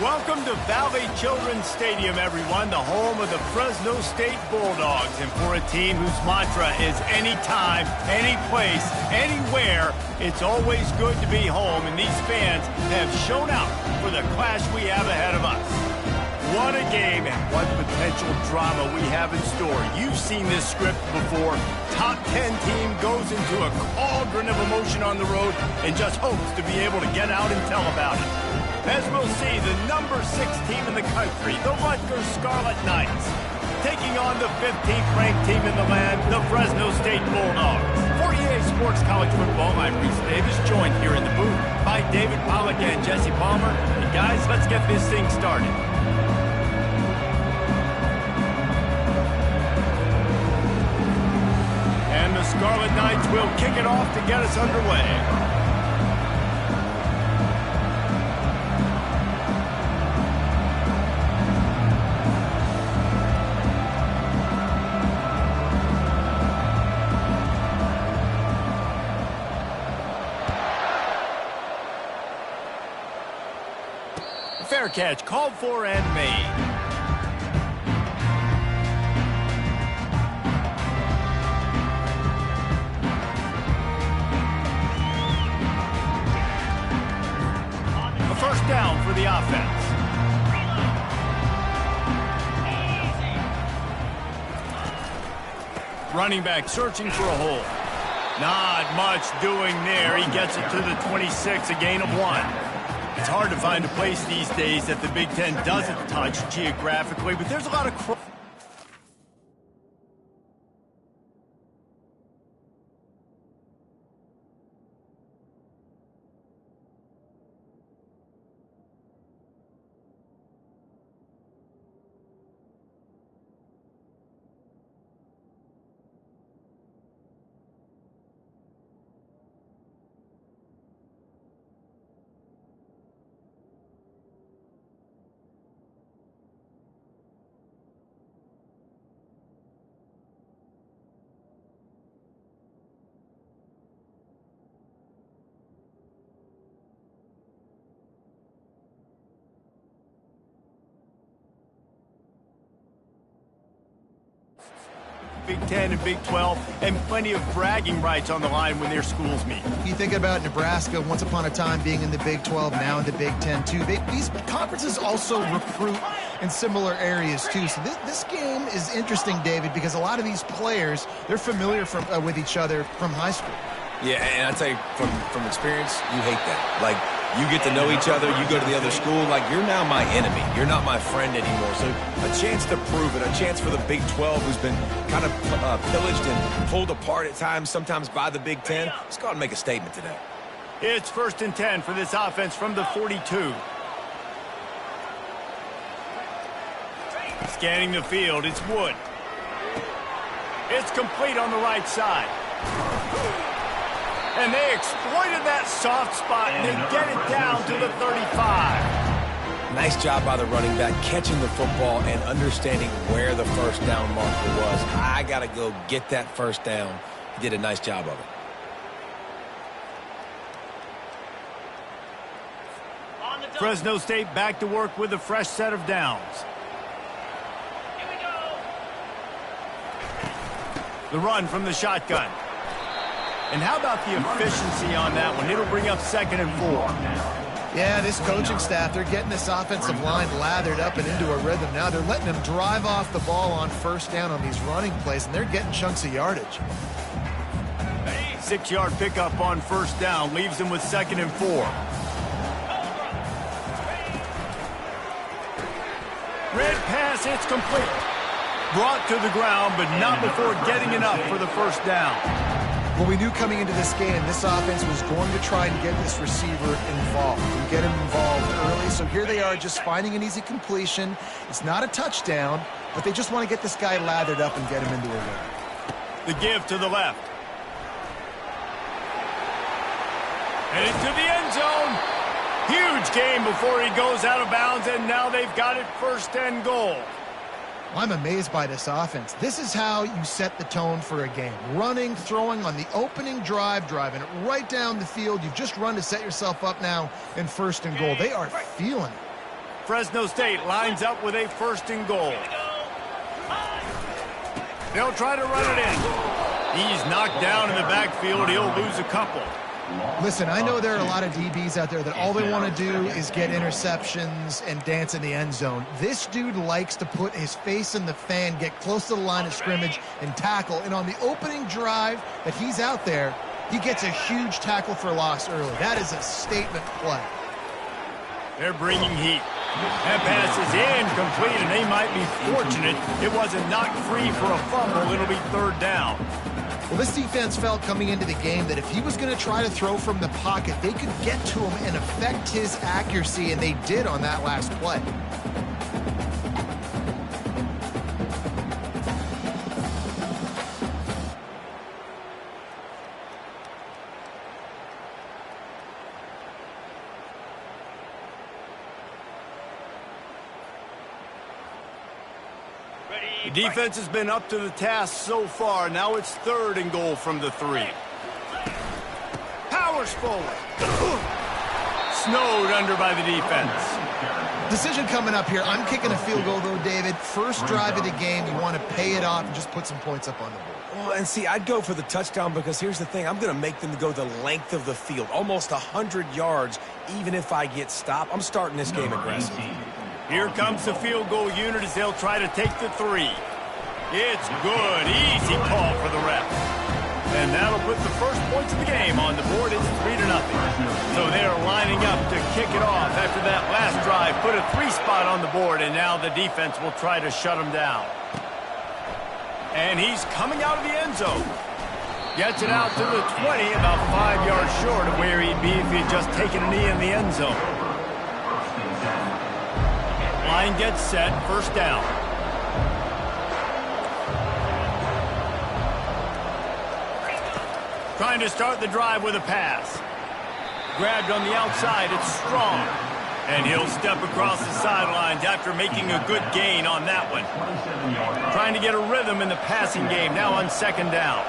Welcome to Valley Children's Stadium, everyone, the home of the Fresno State Bulldogs. And for a team whose mantra is anytime, any place, anywhere, it's always good to be home. And these fans have shown out for the clash we have ahead of us. What a game and what potential drama we have in store. You've seen this script before. Top 10 team goes into a cauldron of emotion on the road and just hopes to be able to get out and tell about it. As we'll see, the number 6 team in the country, the Rutgers Scarlet Knights, taking on the 15th ranked team in the land, the Fresno State Bulldogs. For EA Sports College Football, I'm Reese Davis, joined here in the booth by David Pollack and Jesse Palmer. And guys, let's get this thing started. And the Scarlet Knights will kick it off to get us underway. Fair catch, called for and made. A first down for the offense. Running back searching for a hole. Not much doing there. He gets it to the 26, a gain of 1. It's hard to find a place these days that the Big Ten doesn't touch geographically, but there's a lot of... Big Ten and Big 12, and plenty of bragging rights on the line when their schools meet. You think about Nebraska, once upon a time being in the Big 12, now in the Big 10 too. These conferences also recruit in similar areas too. So this game is interesting, David, because a lot of these players, they're familiar with each other from high school. Yeah, and I tell you, from experience, you hate that. Like, you get to know each other, you go to the other school, like, you're now my enemy. You're not my friend anymore. So a chance to prove it, a chance for the Big 12, who's been kind of pillaged and pulled apart at times, sometimes by the Big 10. Let's go out and make a statement today. It's 1st and 10 for this offense from the 42. Scanning the field, it's Wood. It's complete on the right side. And they exploited that soft spot, and they get it down to the 35. Nice job by the running back, catching the football and understanding where the first down marker was. I got to go get that first down. He did a nice job of it. Fresno State back to work with a fresh set of downs. Here we go. The run from the shotgun. And how about the efficiency on that one? It'll bring up 2nd and 4. Yeah, this coaching staff, they're getting this offensive line lathered up and into a rhythm now. They're letting them drive off the ball on first down on these running plays, and they're getting chunks of yardage. 6-yard pickup on first down leaves them with 2nd and 4. Red pass, it's complete. Brought to the ground, but not before getting enough for the first down. Well, we knew coming into this game, this offense was going to try and get this receiver involved and get him involved early. So here they are just finding an easy completion. It's not a touchdown, but they just want to get this guy lathered up and get him into a rhythm. The give to the left. And into the end zone. Huge gain before he goes out of bounds, and now they've got it 1st and goal. I'm amazed by this offense. This is how you set the tone for a game. Running, throwing on the opening drive, driving it right down the field. You've just run to set yourself up now in 1st and goal. They are feeling it. Fresno State lines up with a 1st and goal. They'll try to run it in. He's knocked down in the backfield. He'll lose a couple. Listen, I know there are a lot of DBs out there that all they want to do is get interceptions and dance in the end zone. This dude likes to put his face in the fan, get close to the line of scrimmage, and tackle. And on the opening drive that he's out there, he gets a huge tackle for loss early. That is a statement play. They're bringing heat. That pass is incomplete, and they might be fortunate it wasn't knocked free for a fumble. It'll be 3rd down. Well, this defense felt coming into the game that if he was going to try to throw from the pocket, they could get to him and affect his accuracy, and they did on that last play. The defense has been up to the task so far. Now it's 3rd and goal from the 3. Powers forward. Snowed under by the defense. Decision coming up here. I'm kicking a field goal, though, David. First drive of the game, you want to pay it off and just put some points up on the board. Well, and see, I'd go for the touchdown because here's the thing. I'm going to make them go the length of the field, almost 100 yards, even if I get stopped. I'm starting this game aggressive. Here comes the field goal unit as they'll try to take the 3. It's good. Easy call for the ref. And that'll put the first points of the game on the board. It's 3-0. So they're lining up to kick it off after that last drive. Put a 3 spot on the board, and now the defense will try to shut them down. And he's coming out of the end zone. Gets it out to the 20, about 5 yards short of where he'd be if he'd just taken a knee in the end zone. Line gets set, 1st down. Trying to start the drive with a pass. Grabbed on the outside, it's Strong. And he'll step across the sidelines after making a good gain on that one. Trying to get a rhythm in the passing game, now on 2nd down.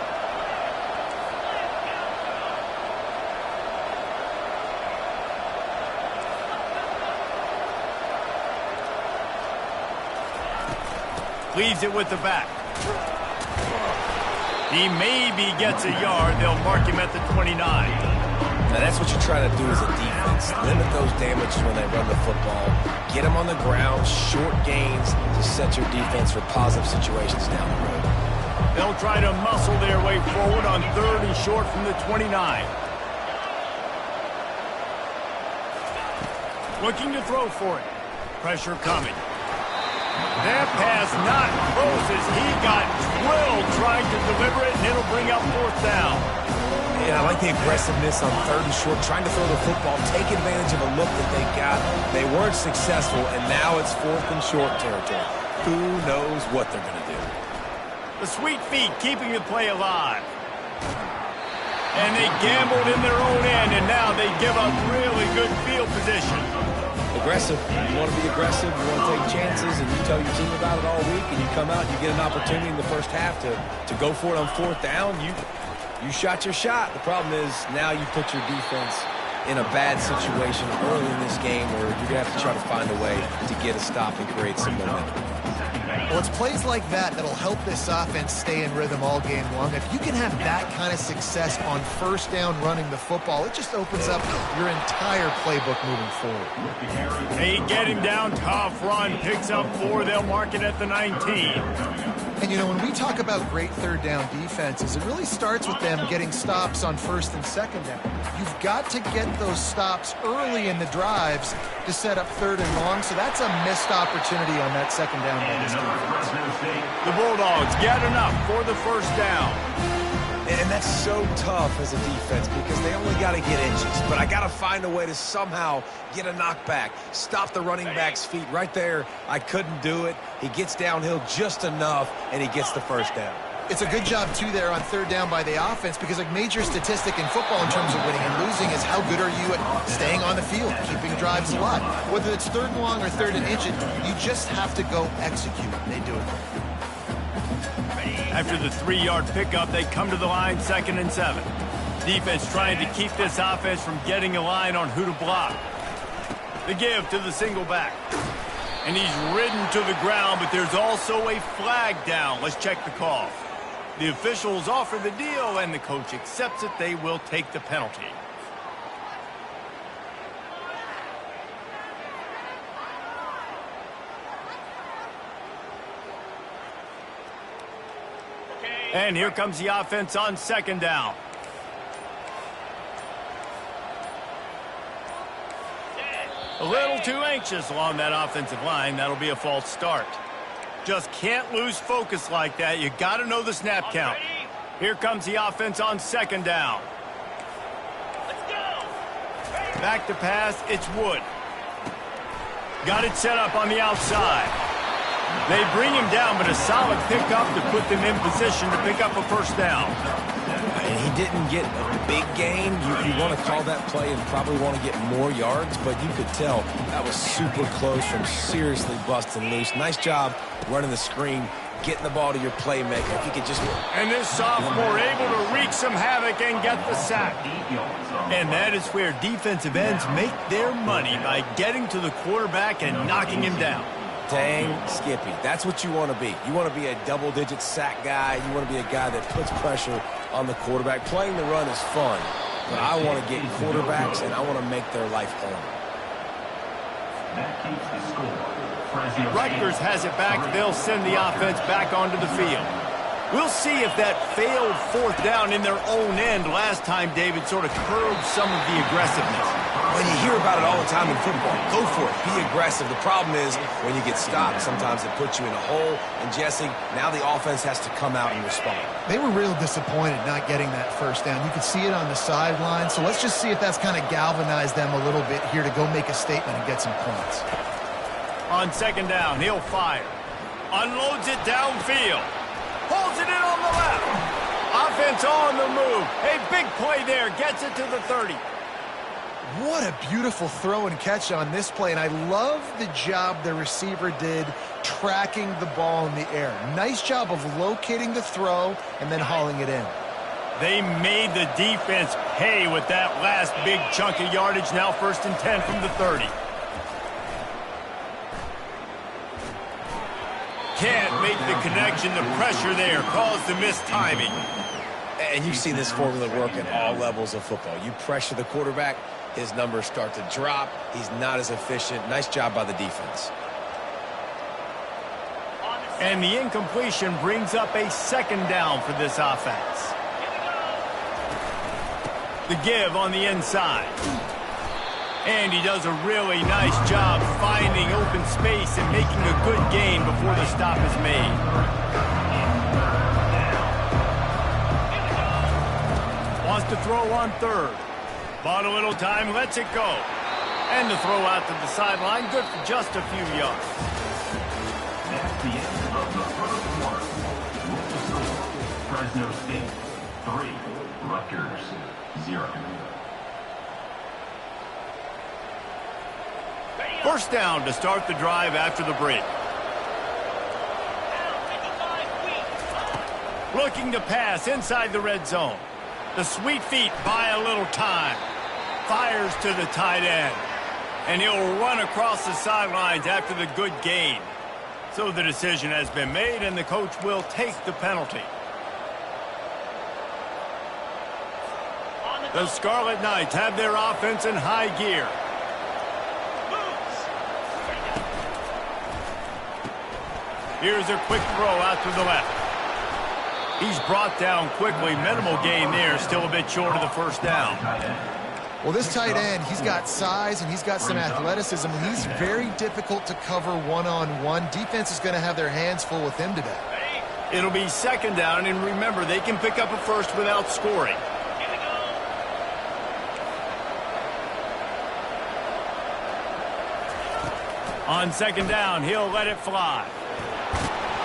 Leaves it with the back. He maybe gets a yard. They'll mark him at the 29. Now that's what you try to do as a defense. Limit those damages when they run the football. Get them on the ground, short gains to set your defense for positive situations down the road. They'll try to muscle their way forward on 3rd and short from the 29. Looking to throw for it. Pressure coming. That pass not close as he got drilled trying to deliver it, and it'll bring up 4th down. Yeah, I like the aggressiveness on 3rd and short, trying to throw the football, take advantage of a look that they got. They weren't successful, and now it's 4th and short territory. Who knows what they're going to do? The sweet feet keeping the play alive. And they gambled in their own end, and now they give up really good field position. Aggressive. You want to be aggressive, you want to take chances, and you tell your team about it all week, and you come out and you get an opportunity in the first half to go for it on 4th down. You shot your shot. The problem is now you put your defense in a bad situation early in this game where you're going to have to try to find a way to get a stop and create some momentum. Well, it's plays like that that'll help this offense stay in rhythm all game long. If you can have that kind of success on 1st down running the football, it just opens up your entire playbook moving forward. They get him down, tough run, picks up 4, they'll mark it at the 19. And, you know, when we talk about great 3rd down defenses, it really starts with them getting stops on 1st and 2nd down. You've got to get those stops early in the drives to set up 3rd and long, so that's a missed opportunity on that 2nd down by this defense. The Bulldogs get enough for the 1st down. And that's so tough as a defense because they only got to get inches. But I got to find a way to somehow get a knockback, stop the running back's feet. Right there, I couldn't do it. He gets downhill just enough, and he gets the 1st down. It's a good job, too, there on 3rd down by the offense because a major statistic in football in terms of winning and losing is how good are you at staying on the field, keeping drives alive. Whether it's 3rd and long or 3rd and inches, you just have to go execute. They do it. After the 3-yard pickup, they come to the line 2nd and 7. Defense trying to keep this offense from getting a line on who to block. The give to the single back. And he's ridden to the ground, but there's also a flag down. Let's check the call. The officials offer the deal, and the coach accepts it. They will take the penalty. And here comes the offense on second down. A little too anxious along that offensive line. That'll be a false start. Just can't lose focus like that. You got to know the snap count. Here comes the offense on second down. Let's go. Back to pass, it's Wood. Got it set up on the outside. They bring him down, but a solid pickup to put them in position to pick up a first down. And he didn't get a big gain. You want to call that play and probably want to get more yards, but you could tell that was super close from seriously busting loose. Nice job running the screen, getting the ball to your playmaker. If you could just... And this sophomore able to wreak some havoc and get the sack. And that is where defensive ends make their money, by getting to the quarterback and knocking him down. Dang, Skippy. That's what you want to be. You want to be a double-digit sack guy. You want to be a guy that puts pressure on the quarterback. Playing the run is fun, but I want to get quarterbacks, and I want to make their life home. That keeps the score. Rutgers has it back. They'll send the offense back onto the field. We'll see if that failed fourth down in their own end last time, David, sort of curbed some of the aggressiveness. When you hear about it all the time in football, go for it. Be aggressive. The problem is when you get stopped, sometimes it puts you in a hole. And, Jesse, now the offense has to come out and respond. They were real disappointed not getting that first down. You could see it on the sideline. So let's just see if that's kind of galvanized them a little bit here to go make a statement and get some points. On second down, he'll fire. Unloads it downfield. Pulls it in on the left. Offense on the move. A big play there. Gets it to the 30. What a beautiful throw and catch on this play. And I love the job the receiver did tracking the ball in the air. Nice job of locating the throw and then hauling it in. They made the defense pay with that last big chunk of yardage. Now 1st and 10 from the 30. Can't make the connection. The pressure there caused the mistiming. And you see this formula work at all levels of football. You pressure the quarterback, his numbers start to drop. He's not as efficient. Nice job by the defense. And the incompletion brings up a second down for this offense. The give on the inside. And he does a really nice job finding open space and making a good gain before the stop is made. Wants to throw on third. Bought a little time, lets it go. And the throw out to the sideline, good for just a few yards. That's the end of the first quarter. With the score, Fresno State 3, Rutgers 0. First down to start the drive after the break. Looking to pass inside the red zone. The sweet feet buy a little time. Fires to the tight end. And he'll run across the sidelines after the good gain. So the decision has been made, and the coach will take the penalty. The Scarlet Knights have their offense in high gear. Here's a quick throw out to the left. He's brought down quickly. Minimal gain there. Still a bit short of the first down. Well, this tight end, he's got size and he's got some athleticism. He's very difficult to cover one-on-one. Defense is going to have their hands full with him today. It'll be second down, and remember, they can pick up a first without scoring. On second down, he'll let it fly.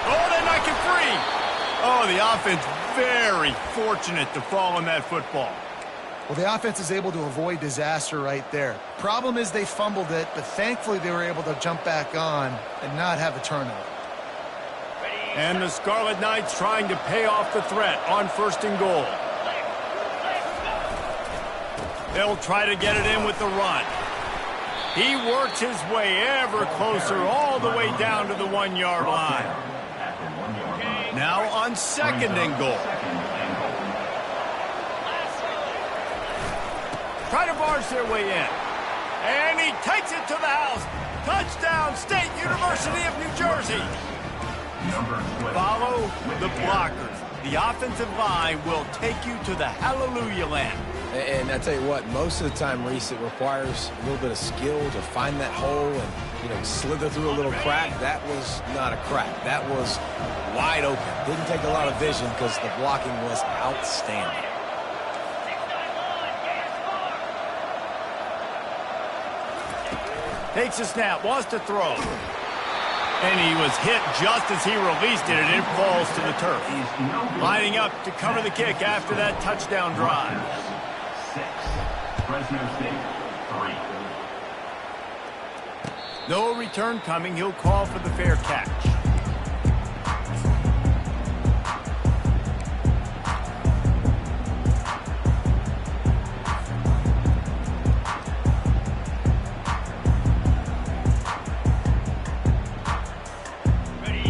Oh, they knock it free. Oh, the offense very fortunate to fall on that football. Well, the offense is able to avoid disaster right there. Problem is they fumbled it, but thankfully they were able to jump back on and not have a turnover. And the Scarlet Knights trying to pay off the threat on 1st and goal. They'll try to get it in with the run. He works his way ever closer all the way down to the 1-yard line. Now on 2nd and goal. Try to barge their way in. And he takes it to the house. Touchdown, State University of New Jersey. Follow the blockers. The offensive line will take you to the hallelujah land. And I tell you what, most of the time, Reese, it requires a little bit of skill to find that hole and, slither through a little crack. That was not a crack. That was wide open. Didn't take a lot of vision because the blocking was outstanding. Takes a snap, wants to throw. And he was hit just as he released it, and it falls to the turf. Lining up to cover the kick after that touchdown drive. 6. Fresno State, 3. No return coming. He'll call for the fair catch.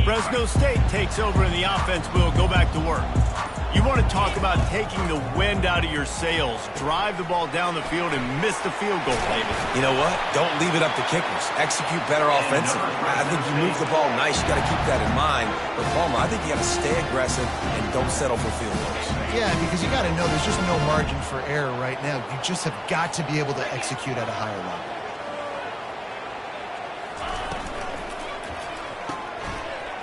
Fresno State takes over and the offense will go back to work. You want to talk about taking the wind out of your sails. Drive the ball down the field and miss the field goal, Davis. You know what? Don't leave it up to kickers. Execute better offensively. I think you move the ball nice. You got to keep that in mind. But, Palmer, I think you got to stay aggressive and don't settle for field goals. Yeah, because you got to know there's just no margin for error right now. You just have got to be able to execute at a higher level.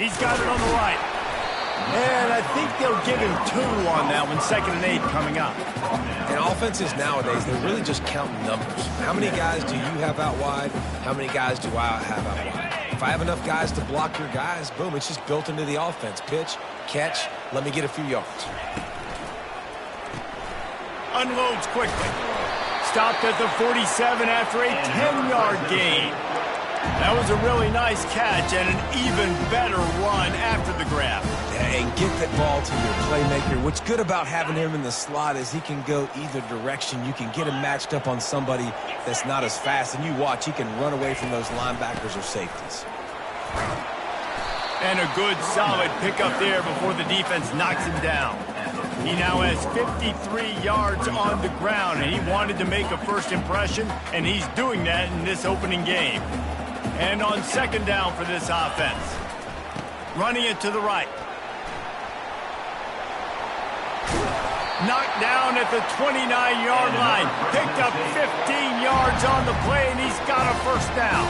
He's got it on the right. And I think they'll give him 2 on that one. 2nd and 8 coming up. And offenses nowadays, they're really just counting numbers. How many guys do you have out wide? How many guys do I have out wide? If I have enough guys to block your guys, boom, it's just built into the offense. Pitch, catch, let me get a few yards. Unloads quickly. Stopped at the 47 after a 10-yard gain. That was a really nice catch and an even better run after the grab. Yeah, and get that ball to your playmaker. What's good about having him in the slot is he can go either direction. You can get him matched up on somebody that's not as fast, and you watch, he can run away from those linebackers or safeties. And a good, solid pickup there before the defense knocks him down. He now has 53 yards on the ground, and he wanted to make a first impression, and he's doing that in this opening game. And on 2nd down for this offense. Running it to the right. Knocked down at the 29-yard line. Picked up 15 yards on the play, and he's got a first down.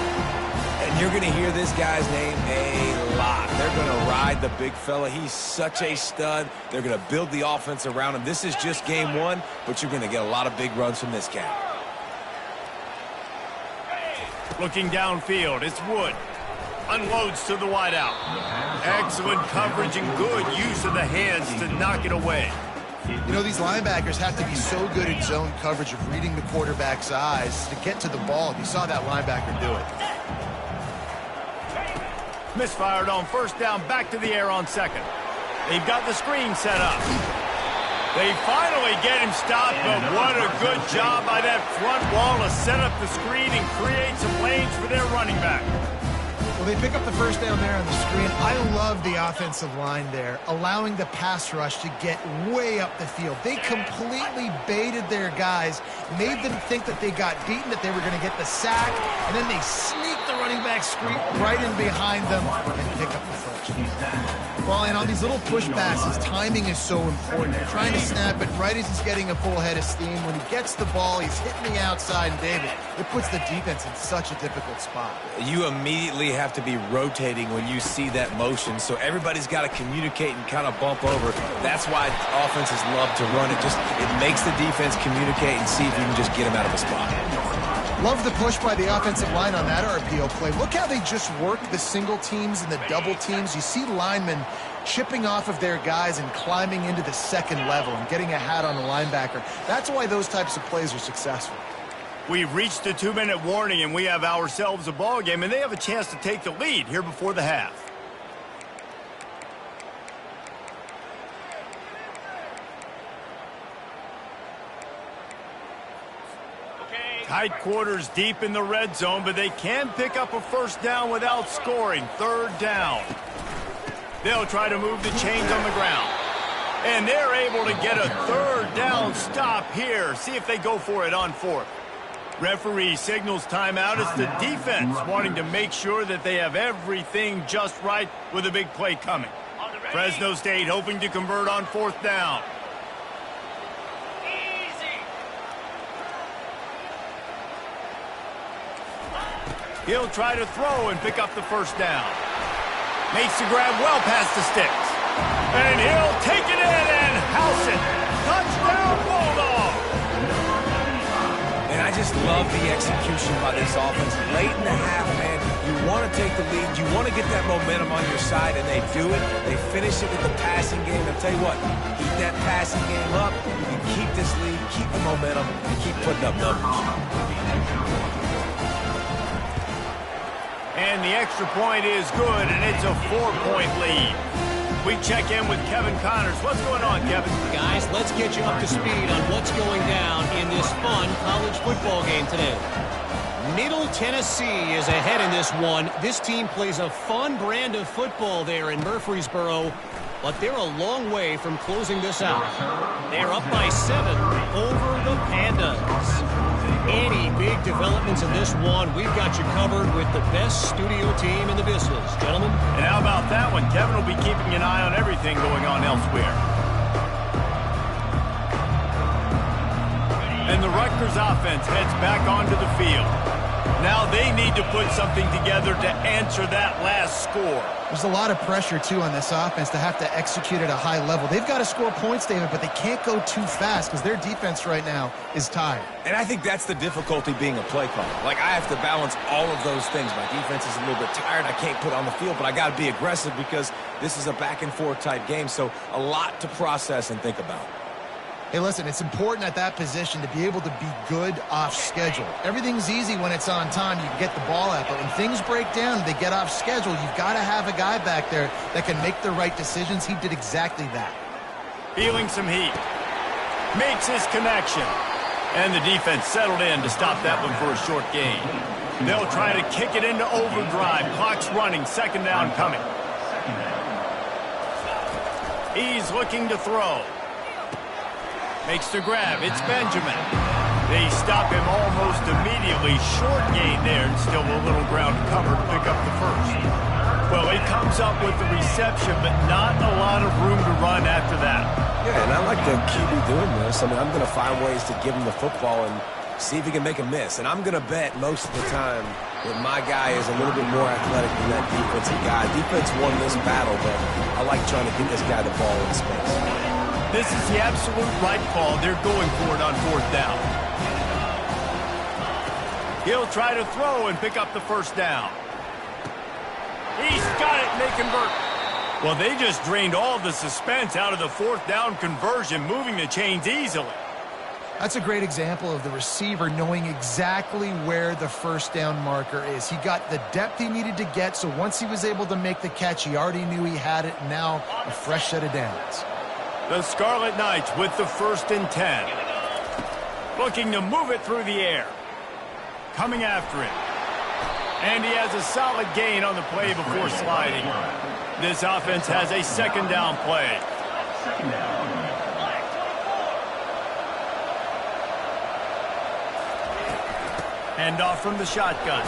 And you're going to hear this guy's name a lot. They're going to ride the big fella. He's such a stud. They're going to build the offense around him. This is just game 1, but you're going to get a lot of big runs from this guy. Looking downfield, it's Wood. Unloads to the wideout. Excellent coverage and good use of the hands to knock it away. You know, these linebackers have to be so good in zone coverage of reading the quarterback's eyes to get to the ball. You saw that linebacker do it. Misfired on 1st down, back to the air on 2nd. They've got the screen set up. They finally get him stopped, but what a good job by that front wall to set up the screen and create some lanes for their running back. Well, they pick up the first down there on the screen. I love the offensive line there, allowing the pass rush to get way up the field. They completely baited their guys, made them think that they got beaten, that they were going to get the sack, and then they sneaked the running back screen right in behind them and pick up the first. Well, and on these little push passes, timing is so important. You're trying to snap it right as he's getting a full head of steam. When he gets the ball, he's hitting the outside, and David, it puts the defense in such a difficult spot. You immediately have to be rotating when you see that motion, so everybody's got to communicate and kind of bump over. That's why offenses love to run it. It makes the defense communicate and see if you can just get them out of a spot. Love the push by the offensive line on that RPO play. Look how they just work the single teams and the double teams. You see linemen chipping off of their guys and climbing into the 2nd level and getting a hat on the linebacker. That's why those types of plays are successful. We've reached the 2-minute warning, and we have ourselves a ball game, and they have a chance to take the lead here before the half. Okay, Tight quarters deep in the red zone, but they can pick up a first down without scoring. Third down. They'll try to move the chains on the ground. And they're able to get a third down stop here. See if they go for it on fourth. Referee signals timeout. It's the defense wanting to make sure that they have everything just right with a big play coming. Fresno State hoping to convert on fourth down. He'll try to throw and pick up the first down. Makes the grab well past the sticks. And he'll take it in and house it. Touchdown, Bulldog! And I just love the execution by this offense. Late in the half, man, you want to take the lead. You want to get that momentum on your side, and they do it. They finish it with the passing game. I'll tell you what, keep that passing game up. You keep this lead, keep the momentum, and keep putting up numbers. And the extra point is good, and it's a 4-point lead. We check in with Kevin Connors. What's going on, Kevin? Guys, let's get you up to speed on what's going down in this fun college football game today. Middle Tennessee is ahead in this one. This team plays a fun brand of football there in Murfreesboro, but they're a long way from closing this out. They're up by 7 over the Pandas. Any big developments in this one, we've got you covered with the best studio team in the business, gentlemen. And how about that one? Kevin will be keeping an eye on everything going on elsewhere. And the Rutgers offense heads back onto the field. Now they need to put something together to answer that last score. There's a lot of pressure, too, on this offense to have to execute at a high level. They've got to score points, David, but they can't go too fast because their defense right now is tired. And I think that's the difficulty being a play caller. Like, I have to balance all of those things. My defense is a little bit tired. I can't put on the field, but I got to be aggressive because this is a back-and-forth type game, so a lot to process and think about. Hey, listen, it's important at that position to be able to be good off schedule. Everything's easy when it's on time. You can get the ball out. But when things break down, they get off schedule, you've got to have a guy back there that can make the right decisions. He did exactly that. Feeling some heat. Makes his connection. And the defense settled in to stop that one for a short gain. They'll try to kick it into overdrive. Clock's running. Second down coming. He's looking to throw. Makes the grab. It's Benjamin. They stop him almost immediately. Short gain there, and still a little ground covered to pick up the first. Well, he comes up with the reception, but not a lot of room to run after that. Yeah, and I like the QB doing this. I mean, I'm going to find ways to give him the football and see if he can make a miss. And I'm going to bet most of the time that my guy is a little bit more athletic than that defensive guy. Defense won this battle, but I like trying to get this guy the ball in space. This is the absolute right call. They're going for it on fourth down. He'll try to throw and pick up the first down. He's got it, and they convert. Well, they just drained all the suspense out of the fourth down conversion, moving the chains easily. That's a great example of the receiver knowing exactly where the first down marker is. He got the depth he needed to get, so once he was able to make the catch, he already knew he had it. Now a fresh set of downs. The Scarlet Knights with the 1st and 10. Looking to move it through the air. Coming after it. And he has a solid gain on the play before sliding. This offense has a second down play. Hand off from the shotgun.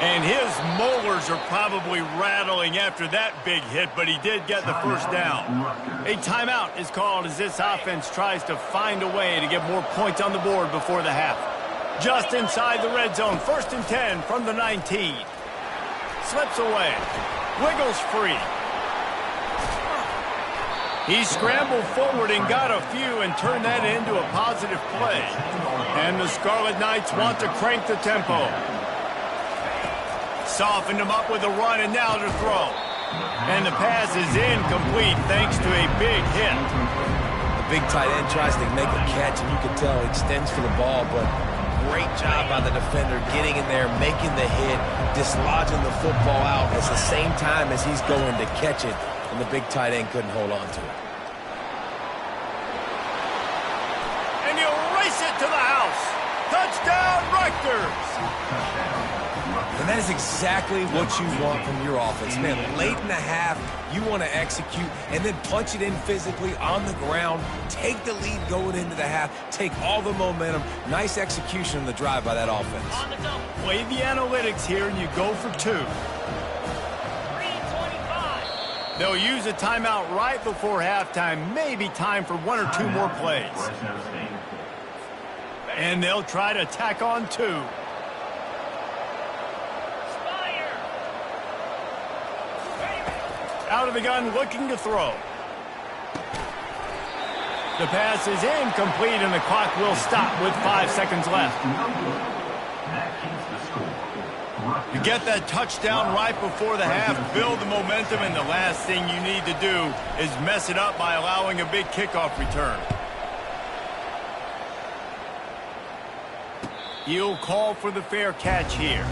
And his molars are probably rattling after that big hit, but he did get the first down. A timeout is called as this offense tries to find a way to get more points on the board before the half. Just inside the red zone, 1st and 10 from the 19. Slips away. Wiggles free. He scrambled forward and got a few and turned that into a positive play. And the Scarlet Knights want to crank the tempo. Softened him up with a run, and now to throw. And the pass is incomplete thanks to a big hit. The big tight end tries to make a catch, and you can tell he extends for the ball, but great job by the defender getting in there, making the hit, dislodging the football out at the same time as he's going to catch it, and the big tight end couldn't hold on to it. And he'll race it to the house. Touchdown, Rutgers! And that is exactly what you want from your offense. Man, late in the half, you want to execute and then punch it in physically on the ground, take the lead going into the half, take all the momentum. Nice execution on the drive by that offense. On the double. Play the analytics here, and you go for 2. 3:25. They'll use a timeout right before halftime. Maybe time for 1 or 2 more plays. Fresno State. And they'll try to tack on 2. Fire. Out of the gun, looking to throw. The pass is incomplete, and the clock will stop with 5 seconds left. That keeps the score. You get that touchdown right before the half, build the momentum, and the last thing you need to do is mess it up by allowing a big kickoff return. He'll call for the fair catch here.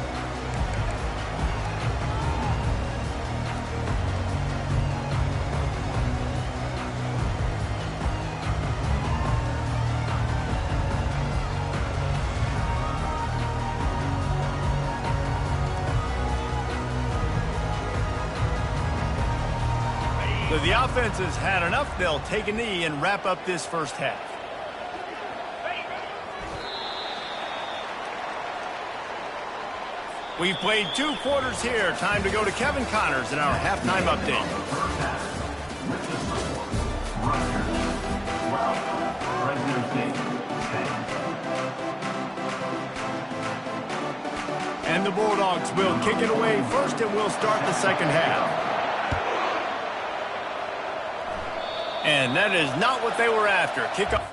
So the offense has had enough. They'll take a knee and wrap up this first half. We've played 2 quarters here. Time to go to Kevin Connors in our halftime update. Fresno State 10. And the Bulldogs will kick it away first, and we'll start the second half. And that is not what they were after. Kickoff.